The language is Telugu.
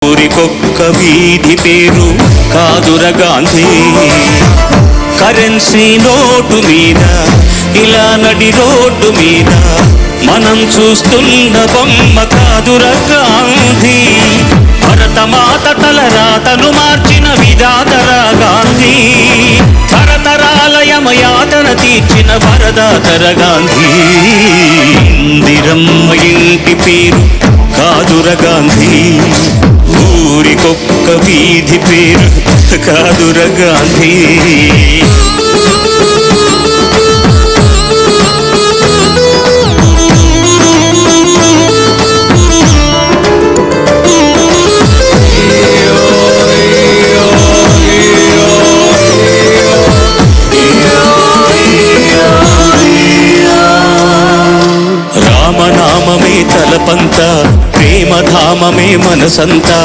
ఊరికొక్క వీధి పేరు కాదురా గాంధీ. కరెన్సీ నోటు మీద ఇలా నడి రోడ్డు మీద మనం చూస్తున్న బొమ్మ కాదురా గాంధీ. భరతమాత తలరాతను మార్చిన విధాతరా గాంధీ. తరతరాల యమయాతన తీర్చిన వరదాతర గాంధీ. ఇందిరమ్మ ఇంటి పేరు కాదురా గాంధీ. ఊరికొక్క వీధి పేరు కాదురా గాంధీ. రామనామమే తలపంత, ప్రేమధామమే మనసంతా.